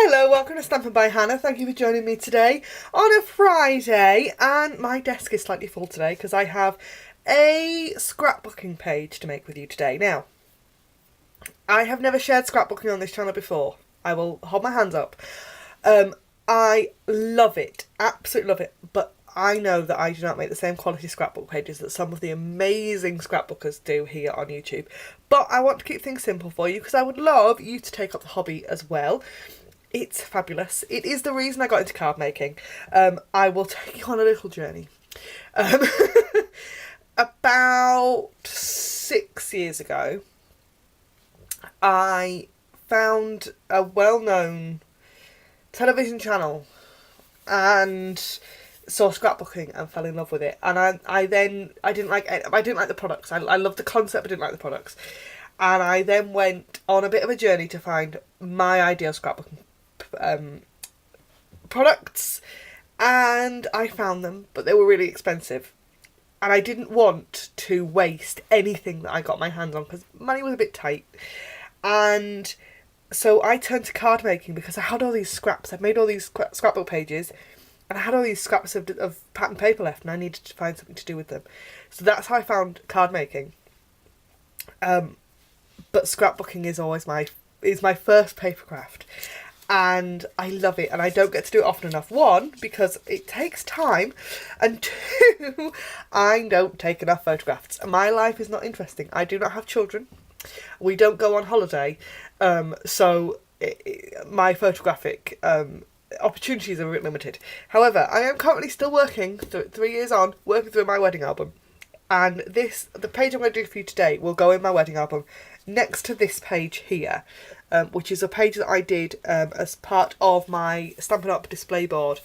Hello, welcome to Stampin' by Hannah. Thank you for joining me today on a Friday, and my desk is slightly full today because I have a scrapbooking page to make with you today. Now, I have never shared scrapbooking on this channel before. I will hold my hands up. I love it, absolutely love it, but I know that I do not make the same quality scrapbook pages that some of the amazing scrapbookers do here on YouTube. But I want to keep things simple for you because I would love you to take up the hobby as well. It's fabulous. It is the reason I got into card making. I will take you on a little journey. About 6 years ago, I found a well-known television channel and saw scrapbooking and fell in love with it. And I didn't like the products. I loved the concept, but didn't like the products. And I then went on a bit of a journey to find my ideal scrapbooking products, and I found them, but they were really expensive. And I didn't want to waste anything that I got my hands on because money was a bit tight. And so I turned to card making because I had all these scraps. I'd made all these scrapbook pages and I had all these scraps of pattern paper left, and I needed to find something to do with them. So that's how I found card making. But scrapbooking is always my first paper craft. And I love it, and I don't get to do it often enough. One, because it takes time, and two, I don't take enough photographs. My life is not interesting. I do not have children. We don't go on holiday, so my photographic opportunities are a bit limited. However, I am currently still working, 3 years on, working through my wedding album. And the page I'm going to do for you today will go in my wedding album next to this page here, which is a page that I did as part of my Stampin' Up display board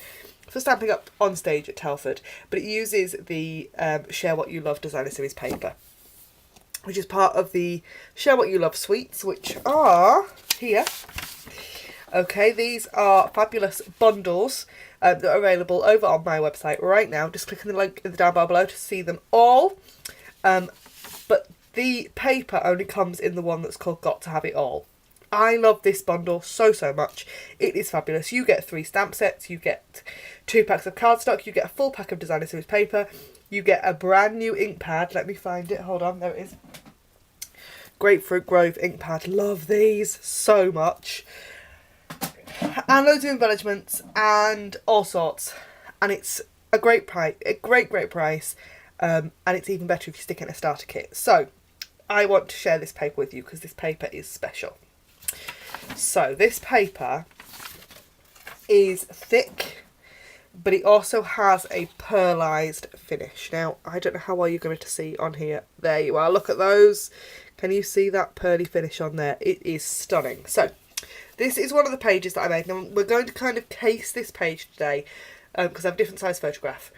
for Stamping Up on stage at Telford. But it uses the Share What You Love designer series paper, which is part of the Share What You Love suites, which are here. Okay, these are fabulous bundles that are available over on my website right now. Just click on the link in the down bar below to see them all. But the paper only comes in the one that's called Got to Have It All. I love this bundle so much. It is fabulous. You get 3 stamp sets, you get 2 packs of cardstock, you get a full pack of designer series paper, you get a brand new ink pad. Let me find it. Hold on, there it is. Grapefruit Grove ink pad. Love these so much. And loads of embellishments and all sorts. And it's a great price, a great price. And it's even better if you stick it in a starter kit. So I want to share this paper with you because this paper is special. So this paper is thick, but it also has a pearlised finish. Now, I don't know how well you're going to see on here. There you are. Look at those. Can you see that pearly finish on there? It is stunning. So this is one of the pages that I made. Now, we're going to kind of case this page today because I have a different size photograph.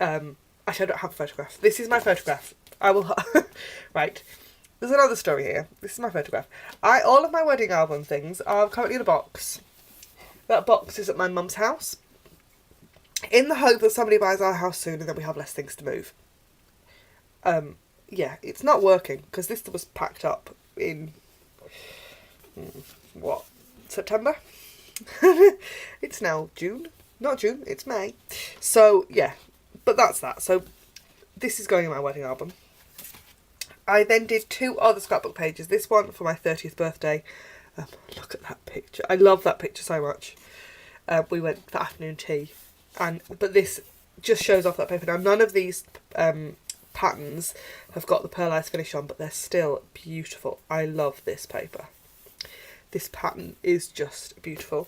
Actually, I don't have a photograph. This is my photograph. I will... Right. There's another story here. This is my photograph. All of my wedding album things are currently in a box. That box is at my mum's house, in the hope that somebody buys our house soon and then we have less things to move. Yeah, it's not working because this was packed up in... what? September? It's now June. Not June, it's May. So, yeah. But that's that. So, this is going in my wedding album. I then did 2 other scrapbook pages. This one for my 30th birthday. Look at that picture. I love that picture so much. We went for afternoon tea. But this just shows off that paper. Now, none of these patterns have got the pearlised finish on, but they're still beautiful. I love this paper. This pattern is just beautiful.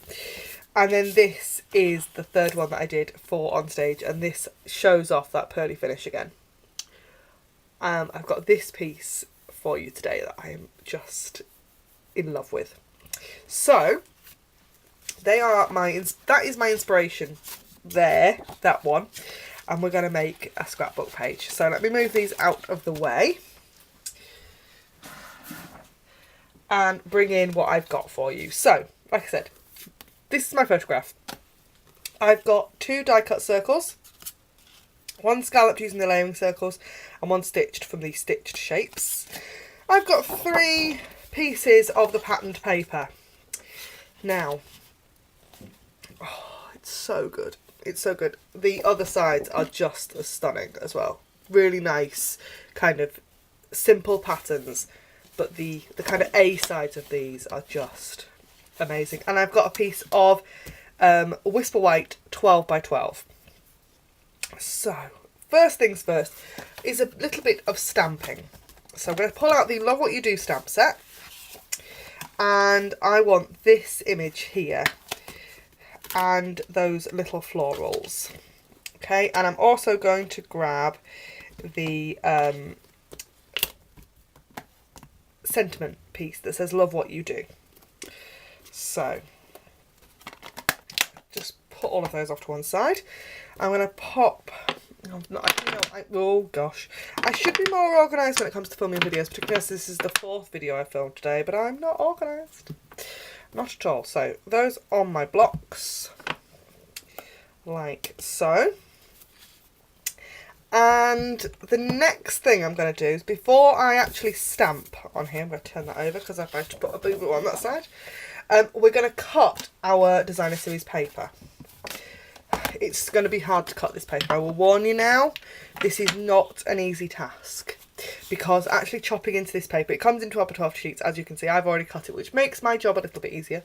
And then this is the 3rd one that I did for on stage, and this shows off that pearly finish again. I've got this piece for you today that I am just in love with. So, that is my inspiration there, that one. And we're going to make a scrapbook page. So let me move these out of the way and bring in what I've got for you. So, like I said, this is my photograph. I've got 2 die cut circles, 1 scalloped using the layering circles, and 1 stitched from the stitched shapes. I've got 3 pieces of the patterned paper. Now, Oh, it's so good. It's so good. The other sides are just as stunning as well. Really nice, kind of simple patterns, but the kind of A sides of these are just amazing. And I've got a piece of Whisper White 12 by 12. So, first things first is a little bit of stamping. So I'm going to pull out the Love What You Do stamp set, and I want this image here and those little florals. Okay, and I'm also going to grab the sentiment piece that says Love What You Do. So just put all of those off to one side. I'm going to pop... oh gosh, I should be more organised when it comes to filming videos, particularly as this is the 4th video I filmed today, but I'm not organised. Not at all. So those on my blocks, like so. And the next thing I'm going to do is, before I actually stamp on here, I'm going to turn that over because I've managed to put a boo-boo on that side. We're going to cut our designer series paper. It's going to be hard to cut this paper. I will warn you now, this is not an easy task, because actually chopping into this paper, it comes in 12 by 12 sheets, as you can see. I've already cut it, which makes my job a little bit easier,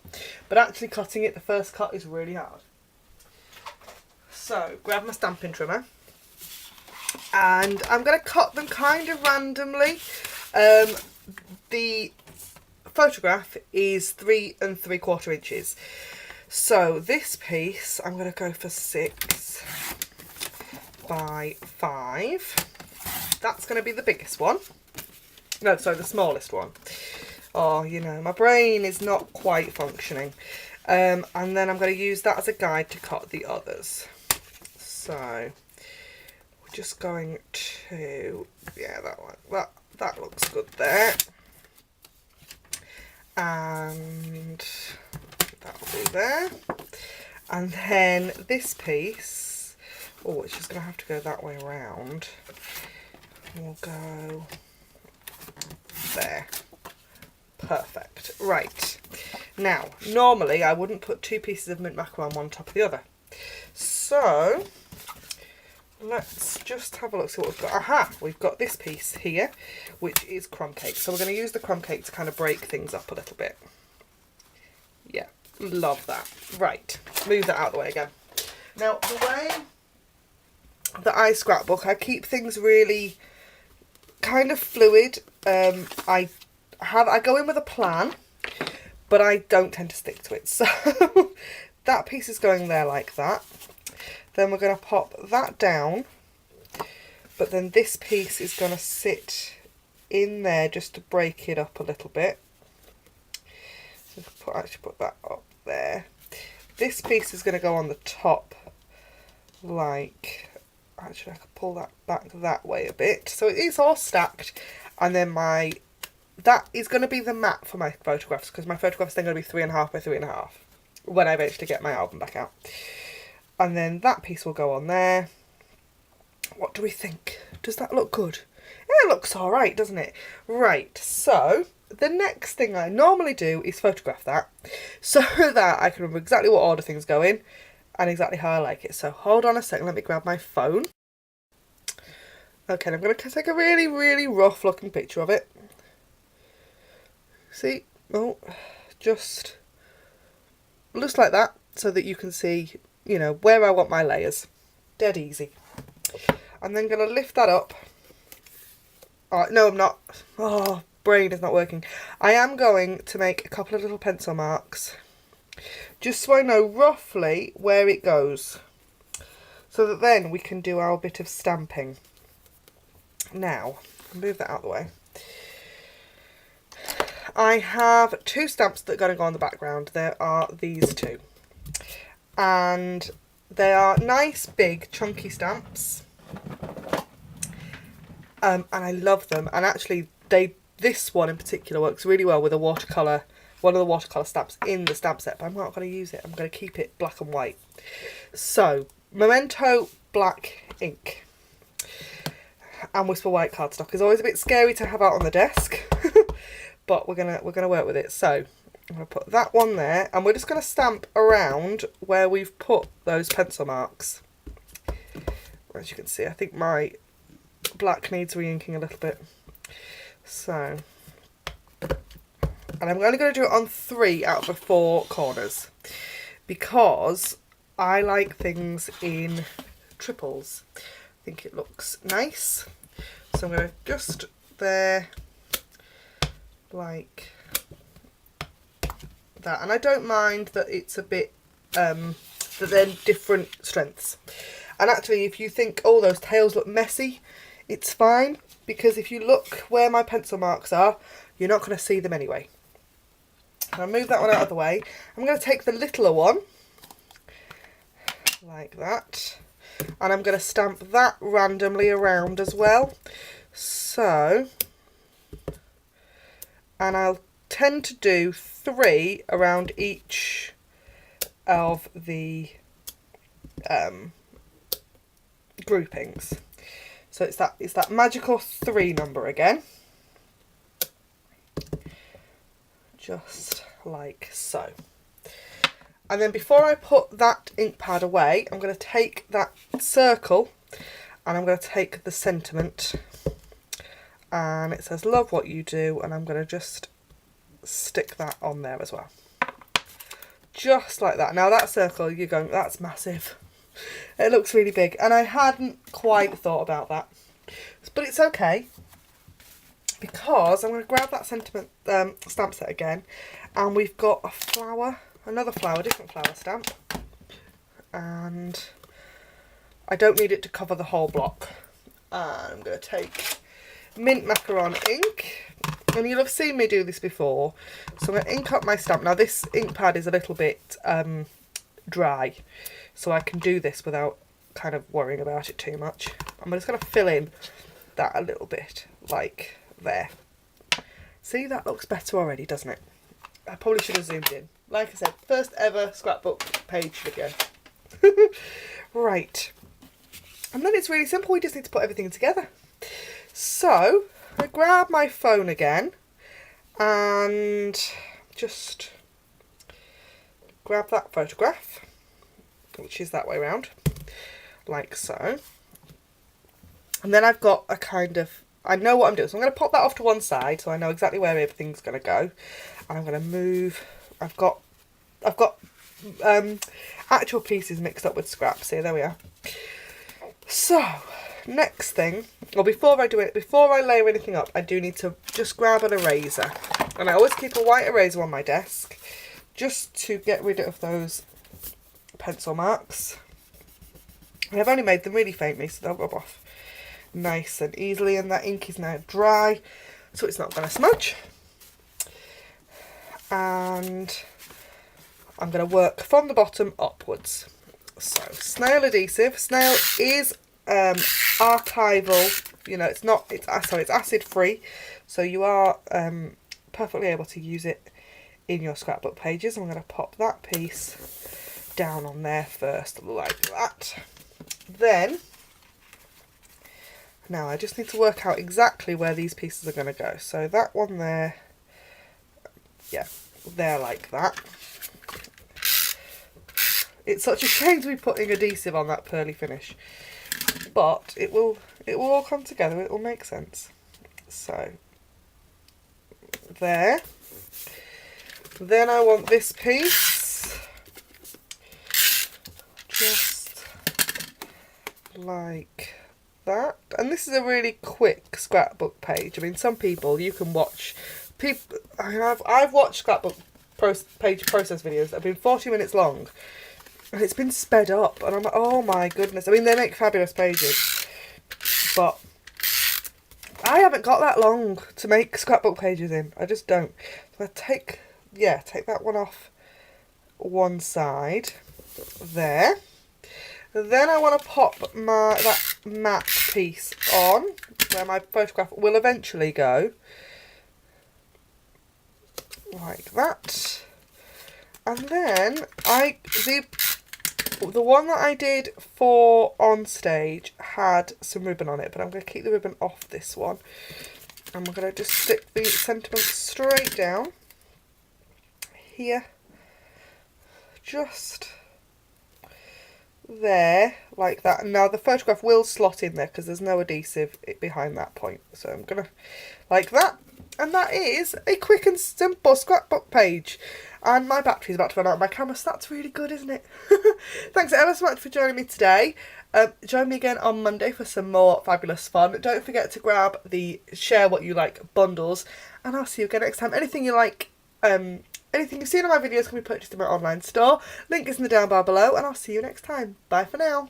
but actually cutting it, the first cut, is really hard. So grab my stamping trimmer, and I'm going to cut them kind of randomly. The photograph is 3 3/4 inches. So this piece, I'm going to go for 6 by 5. That's going to be the biggest one. No, sorry, the smallest one. Oh, you know, my brain is not quite functioning. And then I'm going to use that as a guide to cut the others. So we're just going to, yeah, that one. That looks good there. And that'll be there. And then this piece, oh, it's just going to have to go that way around. We'll go there. Perfect. Right. Now, normally I wouldn't put 2 pieces of mint mackerel on one top of the other. So let's just have a look, see what we've got. Aha! We've got this piece here, which is crumb cake. So we're going to use the crumb cake to kind of break things up a little bit. Yeah, love that. Right, move that out of the way again. Now, the way that I scrapbook, I keep things really kind of fluid. I go in with a plan, but I don't tend to stick to it. So that piece is going there like that. Then we're going to pop that down, but then this piece is going to sit in there just to break it up a little bit. So actually put that up there. This piece is going to go on the top, like, actually I could pull that back that way a bit. So it is all stacked, and then that is going to be the mat for my photographs, because my photographs then going to be 3.5 by 3.5 when I eventually get my album back out. And then that piece will go on there. What do we think? Does that look good? Yeah, it looks alright, doesn't it? Right, so the next thing I normally do is photograph that, so that I can remember exactly what order things go in and exactly how I like it. So hold on a second, let me grab my phone. Okay, I'm going to take a really, really rough looking picture of it. See? Oh, just like that, so that you can see, you know, where I want my layers. Dead easy. I'm then going to lift that up. No, I'm not. Oh, brain is not working. I am going to make a couple of little pencil marks, just so I know roughly where it goes, so that then we can do our bit of stamping. Now, move that out of the way. I have 2 stamps that are going to go on the background. There are these 2. And they are nice, big, chunky stamps. And I love them. And actually, this one in particular works really well with a watercolour, one of the watercolour stamps in the stamp set. But I'm not going to use it. I'm going to keep it black and white. So, Memento black ink and Whisper White cardstock is always a bit scary to have out on the desk. But we're gonna work with it. So I'm going to put that one there, and we're just going to stamp around where we've put those pencil marks. As you can see, I think my black needs re-inking a little bit. So, and I'm only going to do it on 3 out of the 4 corners, because I like things in triples. I think it looks nice. So I'm going to just there, like that. And I don't mind that it's a bit, that they're different strengths. And actually, if you think, oh, those tails look messy, it's fine, because if you look where my pencil marks are, you're not going to see them anyway. I'll move that one out of the way. I'm going to take the littler one, like that, and I'm going to stamp that randomly around as well. So, and I'll tend to do 3 around each of the groupings. So it's that magical 3 number again, just like so. And then before I put that ink pad away, I'm going to take that circle and I'm going to take the sentiment, and it says love what you do, and I'm going to just stick that on there as well, just like that. Now that circle, you're going, that's massive. It looks really big, and I hadn't quite thought about that, but it's okay, because I'm going to grab that sentiment stamp set again, and we've got a flower, another flower, different flower stamp, and I don't need it to cover the whole block. And I'm going to take mint macaron ink, and you'll have seen me do this before, so I'm going to ink up my stamp. Now this ink pad is a little bit dry, so I can do this without kind of worrying about it too much. I'm just going to fill in that a little bit, like there. See, that looks better already, doesn't it? I probably should have zoomed in. Like I said, first ever scrapbook page video. Right. And then it's really simple, we just need to put everything together. So, I grab my phone again and just grab that photograph, which is that way around, like so. And then I've got a kind of, I know what I'm doing, so I'm going to pop that off to one side so I know exactly where everything's going to go. And I'm going to move, I've got actual pieces mixed up with scraps here, there we are. So, next thing, well, before I do it, before I layer anything up, I do need to just grab an eraser. And I always keep a white eraser on my desk, just to get rid of those pencil marks. And I've only made them really faintly, so they'll rub off nice and easily, and that ink is now dry, so it's not going to smudge. And I'm going to work from the bottom upwards. So, snail adhesive. Snail is archival, you know, it's acid free, so you are perfectly able to use it in your scrapbook pages. I'm going to pop that piece down on there first, like that. Then, now I just need to work out exactly where these pieces are going to go. So that one there, yeah, there like that. It's such a shame to be putting adhesive on that pearly finish, but it will all come together, it will make sense. So, there. Then I want this piece, just like that. And this is a really quick scrapbook page. I mean, some people, you can watch, I've watched scrapbook page process videos that have been 40 minutes long, and it's been sped up, and I'm like, oh my goodness. I mean, they make fabulous pages, but I haven't got that long to make scrapbook pages in. I just don't. So I take that one off one side, there. Then I want to pop that matte piece on, where my photograph will eventually go, like that. And then the one that I did for on stage had some ribbon on it, but I'm going to keep the ribbon off this one. And we're going to just stick the sentiment straight down here, just there, like that. And now the photograph will slot in there because there's no adhesive behind that point. So I'm gonna, like that. And that is a quick and simple scrapbook page. And my battery's about to run out of my camera, so that's really good, isn't it? Thanks ever so much for joining me today. Join me again on Monday for some more fabulous fun. Don't forget to grab the Share What You Like bundles. And I'll see you again next time. Anything you like, anything you've seen on my videos can be purchased in my online store. Link is in the down bar below. And I'll see you next time. Bye for now.